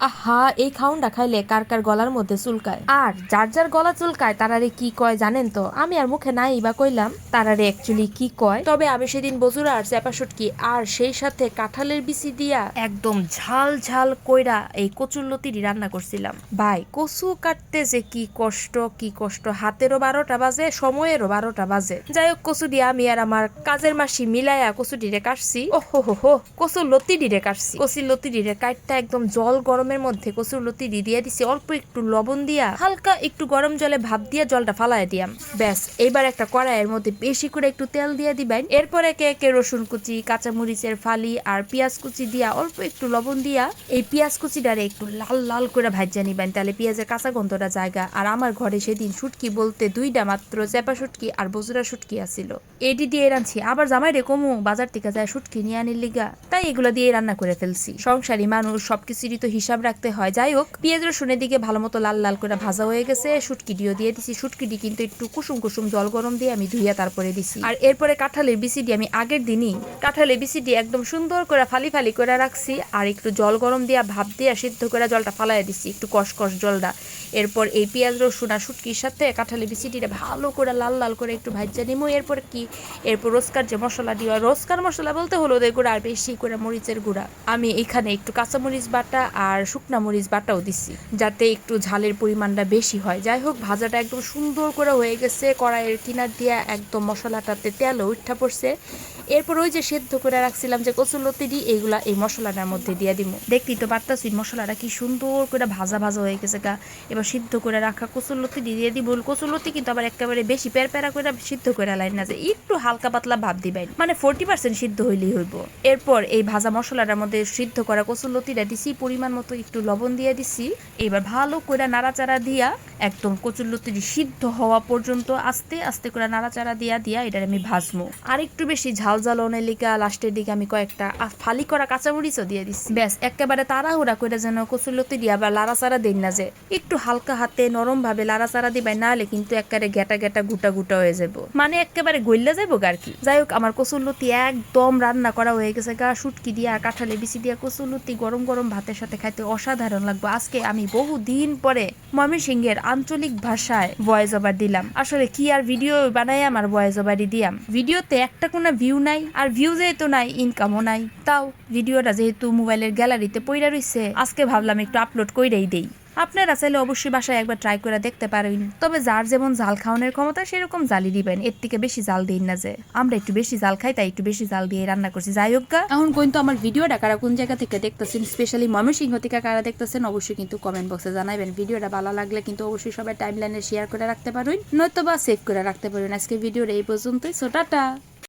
আহা, এই খাউনটা খাইলে কার কার গলার মধ্যে চুলকায়। আর যার যার গলা চুলকায় তারারে কি কয় জানেন তো? আমি আর মুখে নাই বা কইলাম তারারে অ্যাকচুয়ালি কি কয়। তবে আমি সেদিন বজুরা আর চেপা শুটকি আর সেই সাথে কাঁঠালের বিচি দিয়া একদম ঝাল ঝাল কইরা এই কচুরলতিটি রান্না করছিলাম। ভাই, কচু কাটতে যে কি কষ্ট, হাতেরও 12টা বাজে, সময়েরও 12টা বাজে। যাই হোক, কচু দিয়ে আমি আর আমার কাজের মাসি মিলাইয়া কচুটিরে কাটছি। ওহো, কচুর লতি ডিরে কাটছি। কচুর লতি ডিরে কাটটা একদম জল গরমের মধ্যে কচুর লতি দিয়ে দিছি, অল্প একটু লবণ দিয়া হালকা একটু গরম জলে ভাপ দিয়া জলটা ফালাইয়া দিয়াম। ব্যাস, এইবার একটা কড়াইয়ের মধ্যে বেশি করে একটু তেল দিয়ে দিবেন। এরপরে একে একে রসুন কুচি, কাঁচামরিচের ফালি আর পেঁয়াজ কুচি দিয়া অল্প একটু লবণ দিয়া এই পেঁয়াজ কুচিটারে একটু লাল লাল করে ভাজা নিবেন, তাহলে পেঁয়াজের কাঁচা গন্ধটা জায়গা। আর আমার ঘরে সেদিন শুটকি বলতে 2টা মাত্র, চেপা শুটকি আর বজুরা শুটকি আসিল। এটি দিয়ে রাঁধছি। আবার জামাই রে কমু বাজার থেকে যায় শুটকি নিয়ে আনির লিগা, তাই এগুলো দিয়ে রান্না করে ফেলছি। সংসারী মানুষ, সবকিছুরই তো হিসাব রাখতে হয়। যাই হোক, পেঁয়াজ রসুনের দিকে ভালো মতো লাল লাল করে ভাজা হয়ে গেছে। শুটকিটিও দিয়ে দিছি। শুটকিটি কিন্তু একটু কুসুম কুসুম জল গরম দিয়ে আমি ধুইয়া তারপরে দিছি। আর এরপরে কাঁঠালের বিচিটি আমি আগের দিনই কাঁঠালের বিচিটি একদম সুন্দর করে ফালি ফালি করে রাখছি আর একটু জল গরম দিয়া ভাপ দিয়া সিদ্ধ করে জলটা ফালাইয়া দিছি, একটু কসকস জলটা। এরপর এই পেঁয়াজ রসুন আর শুটকির সাথে কাঁঠালের বিচিটিটা ভালো করে লাল লাল করে একটু ভাজা নিমু। এরপর রোজকার যে মশলা দিওয়া, রোজকার মশলা বলতে হলুদের গুঁড়া আর বেশি করে মরিচের গুঁড়া। আমি এখানে একটু কাঁচামরিচ বাটা আর শুকনা মরিচ বাটাও দিছি, যাতে একটু ঝালের পরিমাণটা বেশি হয়। যাই হোক, ভাজাটা একদম সুন্দর করে হয়ে গেছে। কড়াইয়ের কিনার দিয়া একদম মশলাটাতে তেলও উঠা পড়ছে। এরপর ওই যে সেদ্ধ করে রাখছিলাম যে কচুরলতি, এইগুলা এই মশলাটার মধ্যে দিয়ে দিব। দেখতেই তো পারতাছি মশলাটা কি সুন্দর করে ভাজা ভাজা হয়ে গেছে গা। এবার সিদ্ধ করে রাখা কচুরলতি দিয়ে দিব। কচুরলতি কিন্তু আবার একেবারে বেশি পেরপেরা করে সিদ্ধ করে লাইন না, যে একটু হালকা পাতলা ভাব দিবেন, মানে 40% সিদ্ধ হইলেই হইব। এরপর এই ভাজা মশলাটার মধ্যে সিদ্ধ করা কচুরলতিটা দিছি, পরিমাণ মতো একটু লবণ দিয়ে দিছি। এবার ভালো করে নাড়াচাড়া দিয়া একদম কচুরলতি সিদ্ধ হওয়া পর্যন্ত আস্তে আস্তে করে নাড়াচাড়া দিয়া এটা আমি ভাজবো। আর একটু বেশি ঝাল ঝাল অনেলিকা লাস্টের দিকে আমি কয়েকটা ফালি করা কাঁচামরিচও দিয়ে দিচ্ছি। ব্যাস, একেবারে তাড়াহুড়া করে যেন কচুরলতি দিয়া আবার লাড়াচাড়া দেন না, যে একটু হালকা হাতে নরম ভাবে লাড়াচাড়া দিবেন, নাহলে কিন্তু একেবারে গেটা গেটা গুটা গুটা হয়ে যাবো, মানে একেবারে গইল্লা যাবো আর কি। যাই হোক, আমার কচুরলতি একদম রান্না করা হয়ে গেছে গা। শুটকি দিয়া কাঁঠালে বিচি দিয়া কচুরলতি গরম গরম ভাতের সাথে খাইতে অসাধারণ লাগবে। আজকে আমি বহুদিন পরে ময়মনসিংহের আঞ্চলিক ভাষায় ভয়েস ওভার দিলাম। আসলে কি আর ভিডিও বানাই আমার ভয়েস ওভারই দিয়াম। ভিডিওতে একটা কোনো ভিউ নাই, আর ভিউ যেহেতু নাই ইনকামও নাই। তাও ভিডিওটা যেহেতু মোবাইলের গ্যালারিতে পইরা রইছে, আজকে ভাবলাম একটু আপলোড কইরাই দেই। আপনারা চাইলে অবশ্যই বাসায় একবার ট্রাই করে দেখতে পারেন। তবে যার যেমন জাল খাওয়ানোর ক্ষমতা সেরকম জালি দিবেন, এর থেকে বেশি জাল দিন না। যে আমরা একটু বেশি জাল খাই, তাই একটু বেশি জাল দিয়ে রান্না করছি। যাই হোক, এখন কিন্তু আমার ভিডিওটা কারা কোন জায়গা থেকে দেখতেছেন, স্পেশালি ময়মনসিংহ থেকে কারা দেখতেছেন, অবশ্যই কিন্তু কমেন্ট বক্সে জানাবেন। ভিডিওটা ভালো লাগলে কিন্তু অবশ্যই সবাই টাইমলাইনে শেয়ার করে রাখতে পারেন, নয়তো বা সেভ করে রাখতে পারেন। আজকে ভিডিওর এই পর্যন্তই। So tata.